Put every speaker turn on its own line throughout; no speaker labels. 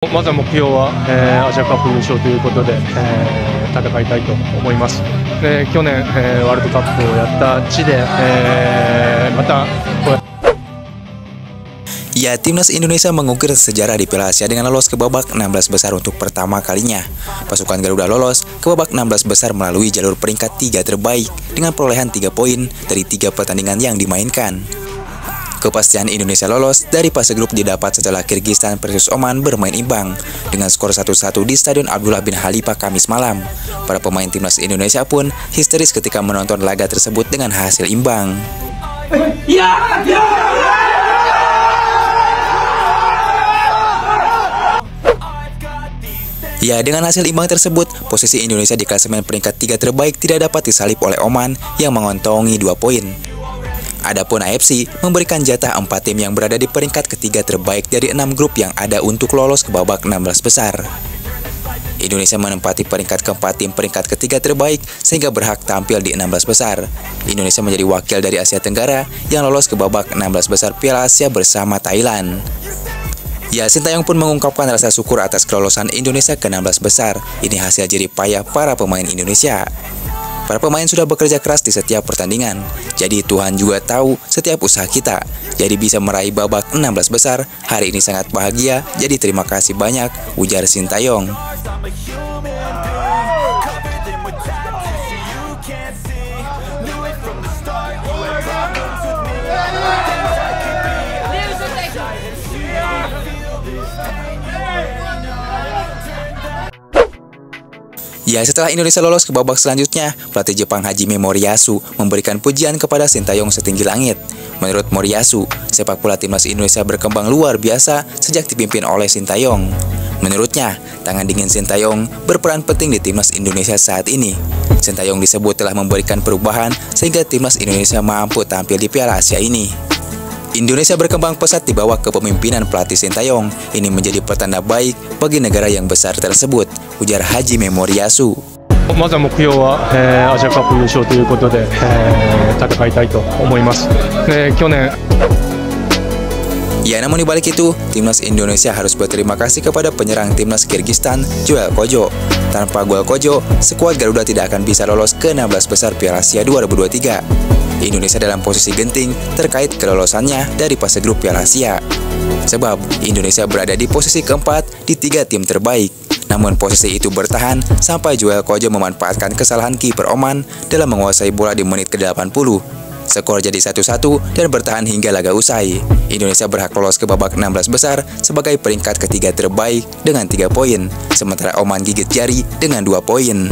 まずは目標は、アジアカップ優勝ということで、戦いたいと思います。去年、ワールドカップをやった地で、また
Ya, timnas Indonesia mengukir sejarah di Piala Asia dengan lolos ke babak 16 besar untuk pertama kalinya. Pasukan Garuda lolos ke babak 16 besar melalui jalur peringkat 3 terbaik dengan perolehan 3 poin dari 3 pertandingan yang dimainkan. Kepastian Indonesia lolos dari fase grup didapat setelah Kirgistan versus Oman bermain imbang dengan skor 1-1 di Stadion Abdullah bin Khalifa Kamis malam. Para pemain timnas Indonesia pun histeris ketika menonton laga tersebut dengan hasil imbang. Ya, dengan hasil imbang tersebut, posisi Indonesia di klasemen peringkat 3 terbaik tidak dapat disalip oleh Oman yang mengontongi 2 poin. Adapun AFC memberikan jatah 4 tim yang berada di peringkat ketiga terbaik dari 6 grup yang ada untuk lolos ke babak 16 besar. Indonesia menempati peringkat keempat tim peringkat ketiga terbaik sehingga berhak tampil di 16 besar. Indonesia menjadi wakil dari Asia Tenggara yang lolos ke babak 16 besar Piala Asia bersama Thailand. Ya, Sintayong pun mengungkapkan rasa syukur atas kelolosan Indonesia ke 16 besar. Ini hasil jerih payah para pemain Indonesia. Para pemain sudah bekerja keras di setiap pertandingan. Jadi Tuhan juga tahu setiap usaha kita. Jadi bisa meraih babak 16 besar. Hari ini sangat bahagia. Jadi terima kasih banyak, ujar Sintayong. Ya, setelah Indonesia lolos ke babak selanjutnya, pelatih Jepang Hajime Moriyasu memberikan pujian kepada Sintayong setinggi langit. Menurut Moriyasu, sepak bola timnas Indonesia berkembang luar biasa sejak dipimpin oleh Sintayong. Menurutnya, tangan dingin Sintayong berperan penting di timnas Indonesia saat ini. Sintayong disebut telah memberikan perubahan sehingga timnas Indonesia mampu tampil di Piala Asia ini. Indonesia berkembang pesat di bawah kepemimpinan pelatih Sintayong. Ini menjadi pertanda baik bagi negara yang besar tersebut, ujar Hajime Moriyasu.
まずは目標は、アジアカップ優勝ということで、戦いたいと思います。去年
Ya, namun dibalik itu, timnas Indonesia harus berterima kasih kepada penyerang timnas Kirgistan, Joel Kojo. Tanpa gol Kojo, skuad Garuda tidak akan bisa lolos ke 16 besar Piala Asia 2023. Indonesia dalam posisi genting terkait kelolosannya dari fase grup Piala Asia. Sebab Indonesia berada di posisi keempat di 3 tim terbaik. Namun posisi itu bertahan sampai Joel Kojo memanfaatkan kesalahan kiper Oman dalam menguasai bola di menit ke-80. Skor jadi 1-1 dan bertahan hingga laga usai. Indonesia berhak lolos ke babak 16 besar sebagai peringkat ketiga terbaik dengan 3 poin, sementara Oman gigit jari dengan 2 poin.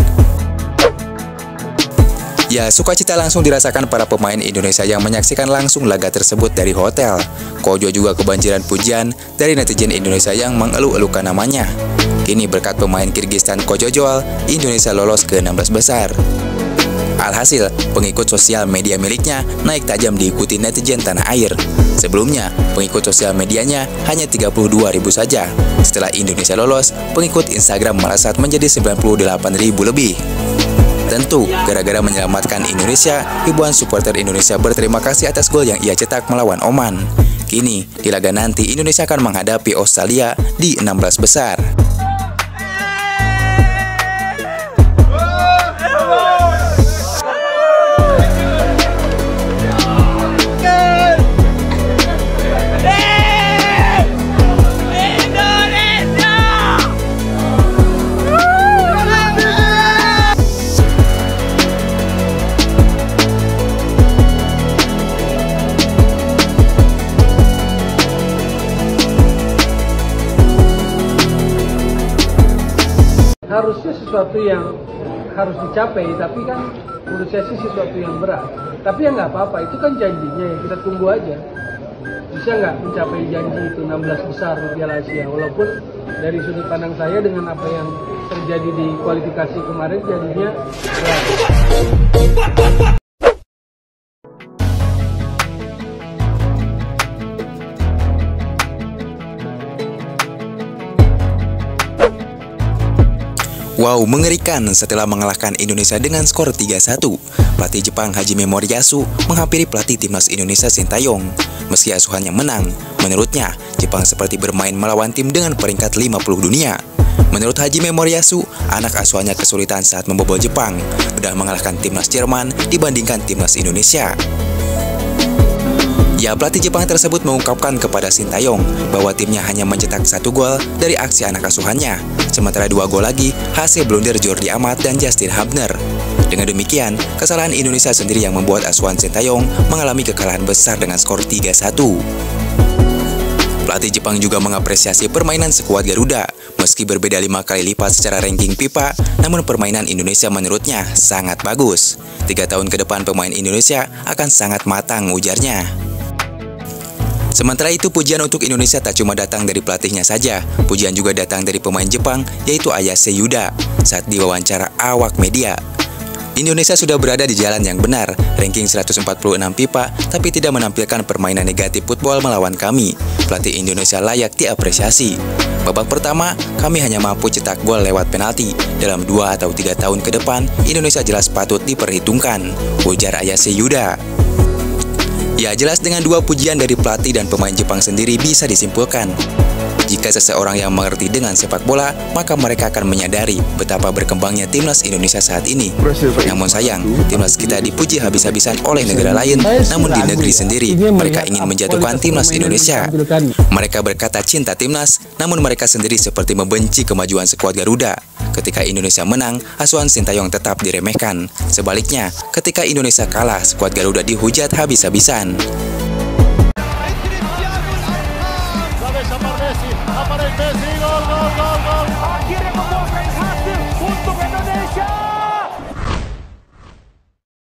Ya, sukacita langsung dirasakan para pemain Indonesia yang menyaksikan langsung laga tersebut dari hotel. Kojo juga kebanjiran pujian dari netizen Indonesia yang mengeluh-elukan namanya. Kini berkat pemain Kirgistan Kojo Joel, Indonesia lolos ke 16 besar. Alhasil, pengikut sosial media miliknya naik tajam diikuti netizen tanah air. Sebelumnya, pengikut sosial medianya hanya 32.000 saja. Setelah Indonesia lolos, pengikut Instagram melesat menjadi 98.000 lebih. Tentu, gara-gara menyelamatkan Indonesia, ribuan supporter Indonesia berterima kasih atas gol yang ia cetak melawan Oman. Kini, di laga nanti Indonesia akan menghadapi Australia di 16 besar.
Harusnya sesuatu yang harus dicapai, tapi kan menurut saya sih sesuatu yang berat. Tapi ya nggak apa-apa, itu kan janjinya ya, kita tunggu aja. Bisa nggak mencapai janji itu 16 besar di Piala Asia, walaupun dari sudut pandang saya dengan apa yang terjadi di kualifikasi kemarin jadinya berat.
Wow, mengerikan setelah mengalahkan Indonesia dengan skor 3-1. Pelatih Jepang Hajime Moriyasu menghampiri pelatih timnas Indonesia Sintayong. Meski asuhannya menang, menurutnya Jepang seperti bermain melawan tim dengan peringkat 50 dunia. Menurut Hajime Moriyasu, anak asuhannya kesulitan saat membobol Jepang dan mengalahkan timnas Jerman dibandingkan timnas Indonesia. Ya, pelatih Jepang tersebut mengungkapkan kepada Sintayong bahwa timnya hanya mencetak 1 gol dari aksi anak asuhannya, sementara 2 gol lagi hasil blunder Jordi Amat dan Justin Hubner. Dengan demikian, kesalahan Indonesia sendiri yang membuat asuhan Sintayong mengalami kekalahan besar dengan skor 3-1. Pelatih Jepang juga mengapresiasi permainan skuad Garuda. Meski berbeda 5 kali lipat secara ranking FIFA, namun permainan Indonesia menurutnya sangat bagus. 3 tahun ke depan pemain Indonesia akan sangat matang, ujarnya. Sementara itu, pujian untuk Indonesia tak cuma datang dari pelatihnya saja. Pujian juga datang dari pemain Jepang, yaitu Ayase Yuda, saat diwawancara awak media. Indonesia sudah berada di jalan yang benar, ranking 146 FIFA, tapi tidak menampilkan permainan negatif football melawan kami. Pelatih Indonesia layak diapresiasi. Babak pertama, kami hanya mampu cetak gol lewat penalti. Dalam 2 atau 3 tahun ke depan, Indonesia jelas patut diperhitungkan, ujar Ayase Yuda. Ya, jelas dengan 2 pujian dari pelatih dan pemain Jepang sendiri bisa disimpulkan, jika seseorang yang mengerti dengan sepak bola, maka mereka akan menyadari betapa berkembangnya timnas Indonesia saat ini. Namun sayang, timnas kita dipuji habis-habisan oleh negara lain, namun di negeri sendiri mereka ingin menjatuhkan timnas Indonesia. Mereka berkata cinta timnas, namun mereka sendiri seperti membenci kemajuan skuad Garuda. Ketika Indonesia menang, asuhan Sintayong tetap diremehkan. Sebaliknya, ketika Indonesia kalah, skuad Garuda dihujat habis-habisan.
Aparece Messi, gol, gol, gol, gol.